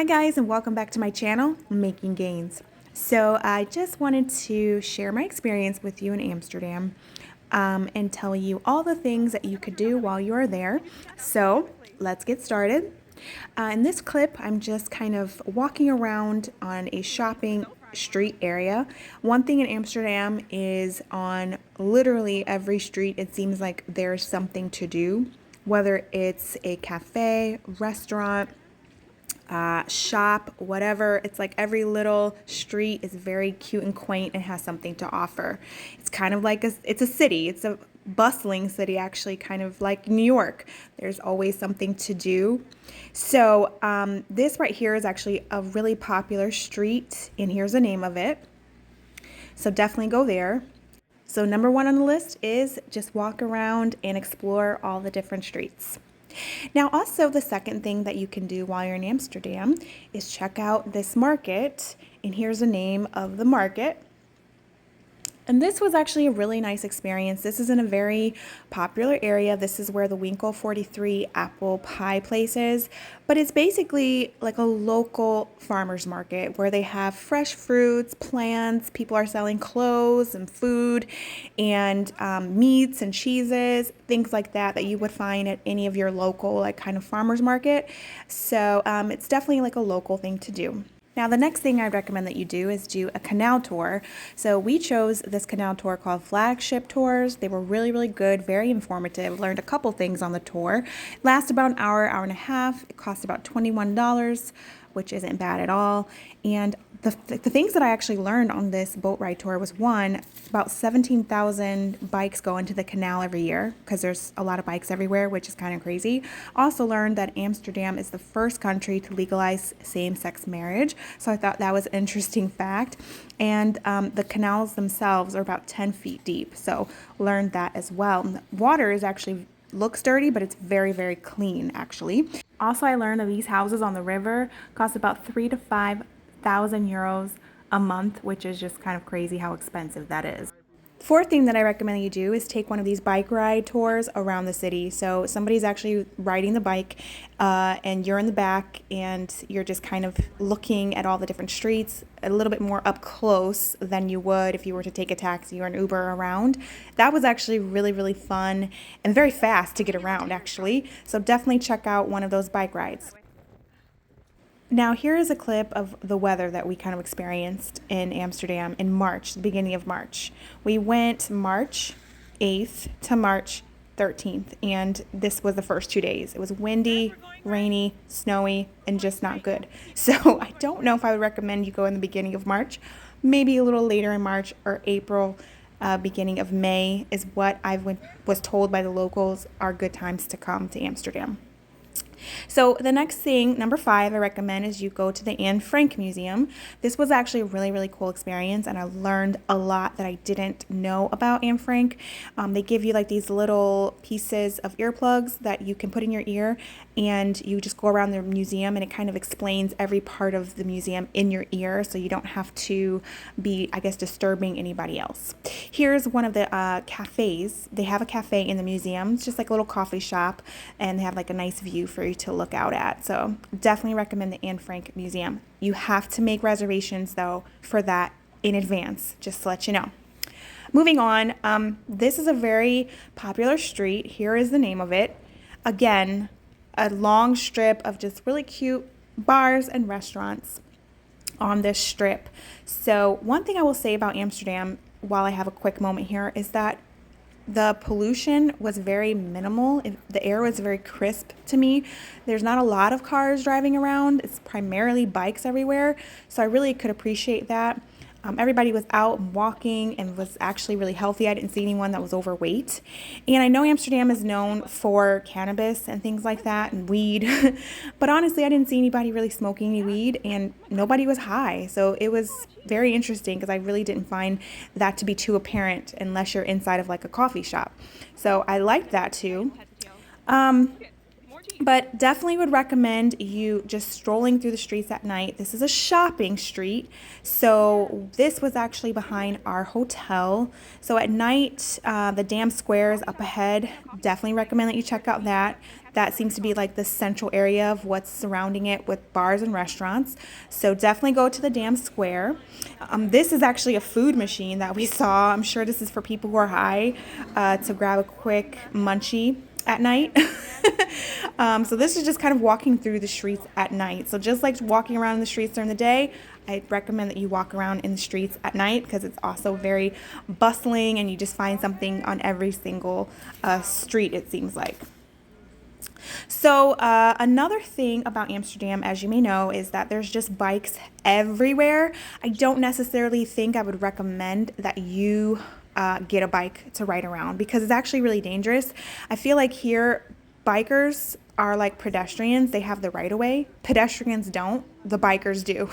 Hi guys, and welcome back to my channel, Making Gains. So I just wanted to share my experience with you in Amsterdam and tell you all the things that you could do while you are there. So let's get started. In this clip, I'm just kind of walking around on a shopping street area. One thing in Amsterdam is on literally every street, it seems like there's something to do, whether it's a cafe, restaurant, shop, whatever. It's like every little street is very cute and quaint and has something to offer. It's kind of like it's a city. It's a bustling city, actually, kind of like New York. There's always something to do. So this right here is actually a really popular street, and here's the name of it. So definitely go there. So number one on the list is just walk around and explore all the different streets. Now, also the second thing that you can do while you're in Amsterdam is check out this market, and here's the name of the market. And this was actually a really nice experience. This is in a very popular area. This is where the Winkel 43 apple pie place is. But it's basically like a local farmer's market where they have fresh fruits, plants. People are selling clothes and food and meats and cheeses, things like that that you would find at any of your local like kind of farmer's market. So it's definitely like a local thing to do. Now, the next thing I'd recommend that you do is do a canal tour. So we chose this canal tour called Flagship Tours. They were really, really good, very informative. Learned a couple things on the tour. It lasts about an hour, hour and a half. It costs about $21, which isn't bad at all. And the things that I actually learned on this boat ride tour was, one, about 17,000 bikes go into the canal every year because there's a lot of bikes everywhere, which is kind of crazy. Also learned that Amsterdam is the first country to legalize same-sex marriage. So I thought that was an interesting fact. And the canals themselves are about 10 feet deep. So learned that as well. And the water is actually looks dirty, but it's very, very clean actually. Also, I learned that these houses on the river cost about 3,000 to 5,000 euros a month, which is just kind of crazy how expensive that is. Fourth thing that I recommend you do is take one of these bike ride tours around the city. So somebody's actually riding the bike and you're in the back and you're just kind of looking at all the different streets a little bit more up close than you would if you were to take a taxi or an Uber around. That was actually really, really fun and very fast to get around actually. So definitely check out one of those bike rides. Now, here is a clip of the weather that we kind of experienced in Amsterdam in March, the beginning of March. We went March 8th to March 13th, and this was the first 2 days. It was windy, rainy, snowy, and just not good. So I don't know if I would recommend you go in the beginning of March. Maybe a little later in March or April, beginning of May is what I was told by the locals are good times to come to Amsterdam. So the next thing, number 5, I recommend is you go to the Anne Frank Museum. This was actually a really, really cool experience, and I learned a lot that I didn't know about Anne Frank. They give you like these little pieces of earplugs that you can put in your ear, and you just go around the museum, and it kind of explains every part of the museum in your ear, so you don't have to be, I guess, disturbing anybody else. Here's one of the cafes. They have a cafe in the museum. It's just like a little coffee shop, and they have like a nice view for you to look out at. So definitely recommend the Anne Frank Museum. You have to make reservations though for that in advance, just to let you know. Moving on, this is a very popular street. Here is the name of it. Again, a long strip of just really cute bars and restaurants on this strip. So one thing I will say about Amsterdam while I have a quick moment here is that the pollution was very minimal. The air was very crisp to me. There's not a lot of cars driving around. It's primarily bikes everywhere. So I really could appreciate that. Everybody was out and walking and was actually really healthy. I didn't see anyone that was overweight. And I know Amsterdam is known for cannabis and things like that and weed. But honestly, I didn't see anybody really smoking any weed and nobody was high. So it was very interesting because I really didn't find that to be too apparent unless you're inside of like a coffee shop. So I liked that too. But definitely would recommend you just strolling through the streets at night. This is a shopping street. So this was actually behind our hotel. So at night, the Dam Square is up ahead. Definitely recommend that you check out that. That seems to be like the central area of what's surrounding it with bars and restaurants. So definitely go to the Dam Square. This is actually a food machine that we saw. I'm sure this is for people who are high to grab a quick munchie at night. So this is just kind of walking through the streets at night. So just like walking around in the streets during the day, I recommend that you walk around in the streets at night because it's also very bustling and you just find something on every single street, it seems like. So another thing about Amsterdam, as you may know, is that there's just bikes everywhere. I don't necessarily think I would recommend that you get a bike to ride around because it's actually really dangerous. I feel like here bikers are like pedestrians. They have the right of way. Pedestrians don't. The bikers do.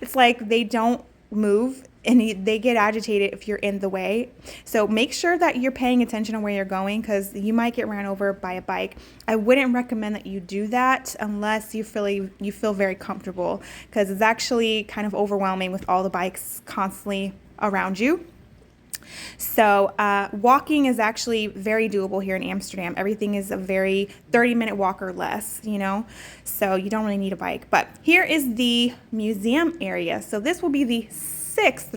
It's like they don't move and they get agitated if you're in the way. So make sure that you're paying attention on where you're going because you might get ran over by a bike. I wouldn't recommend that you do that unless you feel very comfortable because it's actually kind of overwhelming with all the bikes constantly around you. So walking is actually very doable here in Amsterdam. Everything is a very 30-minute walk or less, you know, so you don't really need a bike. But here is the museum area. So this will be the sixth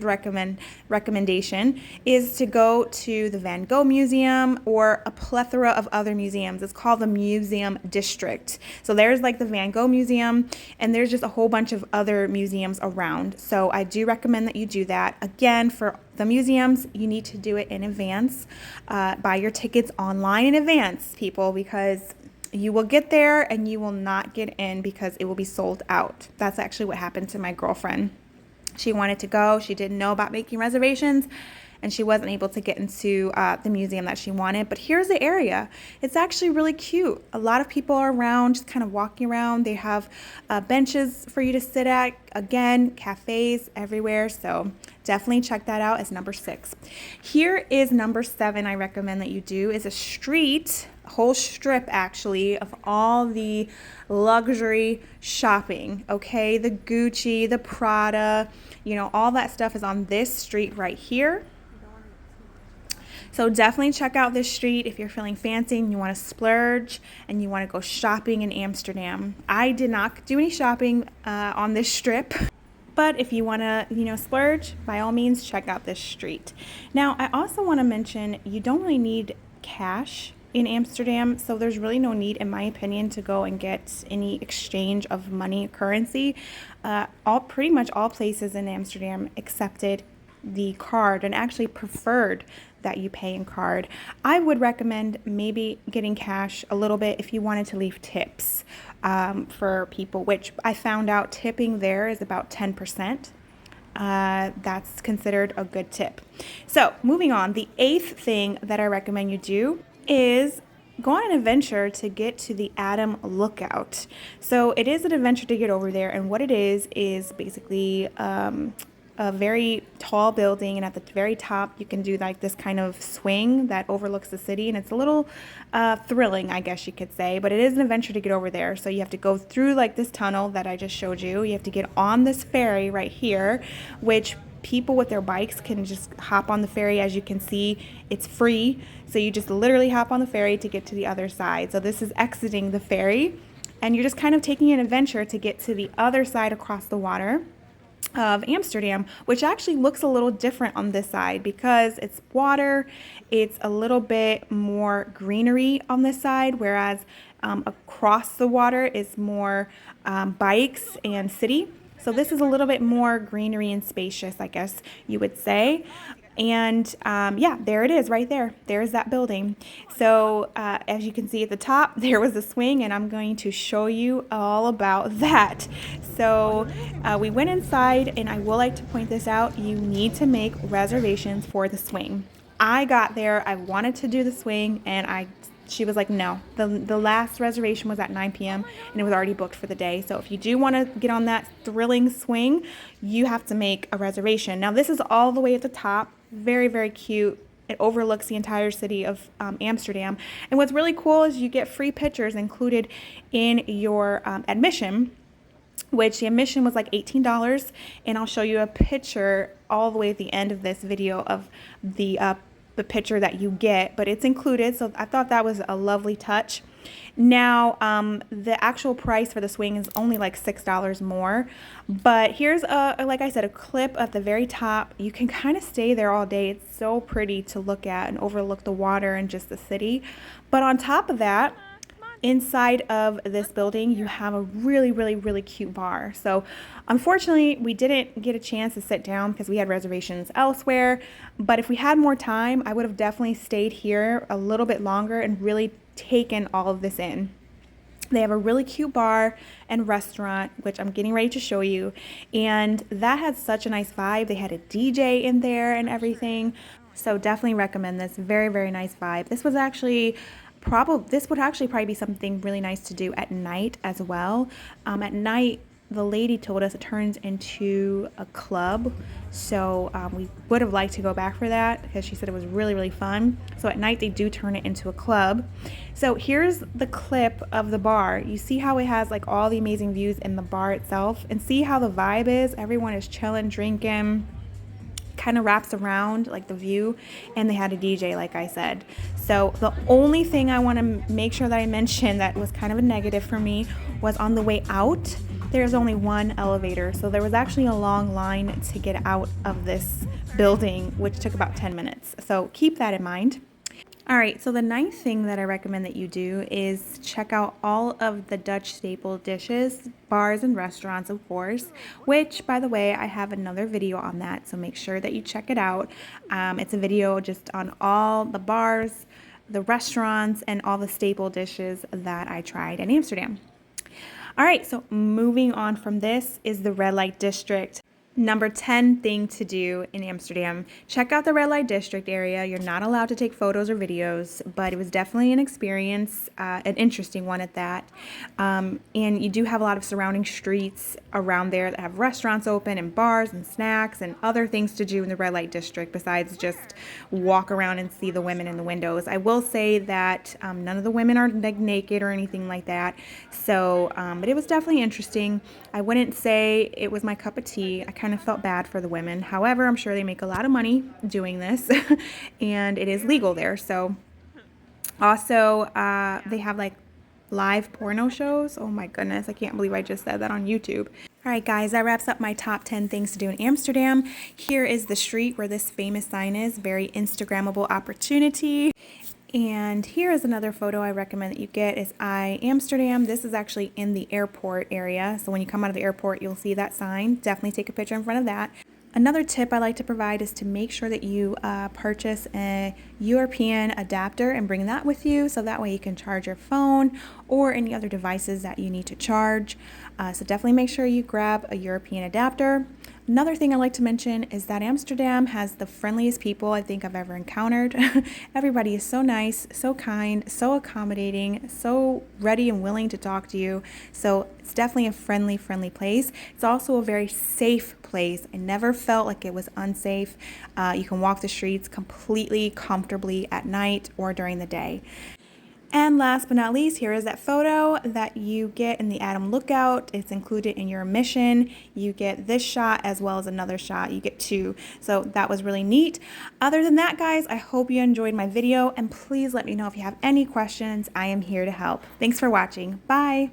recommendation is to go to the Van Gogh Museum or a plethora of other museums. It's called the Museum District. So there's like the Van Gogh Museum and there's just a whole bunch of other museums around. So I do recommend that you do that. Again, for the museums, you need to do it in advance. Buy your tickets online in advance, people, because you will get there and you will not get in because it will be sold out. That's actually what happened to my girlfriend. She wanted to go. She didn't know about making reservations, and she wasn't able to get into the museum that she wanted. But here's the area. It's actually really cute. A lot of people are around, just kind of walking around. They have benches for you to sit at. Again, cafes everywhere. So definitely check that out as number 6. Here is number 7 I recommend that you do is a whole strip actually of all the luxury shopping. Okay, the Gucci, the Prada, you know, all that stuff is on this street right here. So definitely check out this street if you're feeling fancy and you want to splurge and you want to go shopping in Amsterdam. I did not do any shopping on this strip, but if you want to, you know, splurge, by all means, check out this street. Now, I also want to mention you don't really need cash in Amsterdam, so there's really no need, in my opinion, to go and get any exchange of money currency. Pretty much all places in Amsterdam accepted the card and actually preferred that you pay in card. I would recommend maybe getting cash a little bit if you wanted to leave tips for people, which I found out tipping there is about 10%. That's considered a good tip. So moving on, the 8th thing that I recommend you do is go on an adventure to get to the Adam Lookout. So it is an adventure to get over there, and what it is basically a very tall building, and at the very top you can do like this kind of swing that overlooks the city, and it's a little thrilling, I guess you could say, but it is an adventure to get over there. So you have to go through like this tunnel that I just showed you. You have to get on this ferry right here, which people with their bikes can just hop on the ferry. As you can see, it's free, so you just literally hop on the ferry to get to the other side. So this is exiting the ferry, and you're just kind of taking an adventure to get to the other side across the water of Amsterdam, which actually looks a little different on this side because it's water. It's a little bit more greenery on this side, whereas across the water is more bikes and city. So this is a little bit more greenery and spacious, I guess you would say. And yeah, there it is right there. There's that building. So as you can see at the top, there was a swing, and I'm going to show you all about that. So we went inside, and I will like to point this out. You need to make reservations for the swing. I got there, I wanted to do the swing, and she was like, no. The last reservation was at 9 p.m. and it was already booked for the day. So if you do want to get on that thrilling swing, you have to make a reservation. Now this is all the way at the top. Very, very cute. It overlooks the entire city of Amsterdam. And what's really cool is you get free pictures included in your admission, which the admission was like $18. And I'll show you a picture all the way at the end of this video of the picture that you get, but it's included. So I thought that was a lovely touch. Now, the actual price for the swing is only like $6 more, but here's like I said, a clip at the very top. You can kind of stay there all day. It's so pretty to look at and overlook the water and just the city. But on top of that, inside of this building, you have a really cute bar. So unfortunately, we didn't get a chance to sit down because we had reservations elsewhere. But if we had more time, I would have definitely stayed here a little bit longer and really taken all of this in. They have a really cute bar and restaurant, which I'm getting ready to show you. And that had such a nice vibe. They had a DJ in there and everything. So definitely recommend this. Very nice vibe. This would actually probably be something really nice to do at night as well. At night, the lady told us it turns into a club, so we would have liked to go back for that because she said it was really fun. So at night they do turn it into a club. So here's the clip of the bar. You see how it has like all the amazing views in the bar itself, and see how the vibe is. Everyone is chilling, drinking, kind of wraps around like the view, and they had a DJ like I said. So the only thing I want to make sure that I mention that was kind of a negative for me was on the way out, there's only one elevator. So there was actually a long line to get out of this building, which took about 10 minutes. So keep that in mind. All right, so the ninth thing that I recommend that you do is check out all of the Dutch staple dishes, bars and restaurants, of course, which, by the way, I have another video on that, so make sure that you check it out. It's a video just on all the bars, the restaurants, and all the staple dishes that I tried in Amsterdam. All right, so moving on from this is the red light district. Number 10 thing to do in Amsterdam, check out the red light district area. You're not allowed to take photos or videos, but it was definitely an experience, an interesting one at that. And you do have a lot of surrounding streets around there that have restaurants open and bars and snacks and other things to do in the red light district besides just walk around and see the women in the windows. I will say that none of the women are like naked or anything like that. So, but it was definitely interesting. I wouldn't say it was my cup of tea. I kind of felt bad for the women. However, I'm sure they make a lot of money doing this and it is legal there. So also they have like live porno shows. Oh my goodness, I can't believe I just said that on YouTube. All right, guys, that wraps up my top 10 things to do in Amsterdam. Here is the street where this famous sign is, very Instagrammable opportunity. And here is another photo I recommend that you get is I Amsterdam. This is actually in the airport area. So when you come out of the airport, you'll see that sign. Definitely take a picture in front of that. Another tip I like to provide is to make sure that you purchase a European adapter and bring that with you, so that way you can charge your phone or any other devices that you need to charge. So definitely make sure you grab a European adapter. Another thing I like to mention is that Amsterdam has the friendliest people I think I've ever encountered. Everybody is so nice, so kind, so accommodating, so ready and willing to talk to you. So it's definitely a friendly place. It's also a very safe place. I never felt like it was unsafe. You can walk the streets completely comfortably at night or during the day. And last but not least, here is that photo that you get in the Adam Lookout. It's included in your admission. You get this shot as well as another shot. You get two. So that was really neat. Other than that, guys, I hope you enjoyed my video. And please let me know if you have any questions. I am here to help. Thanks for watching. Bye.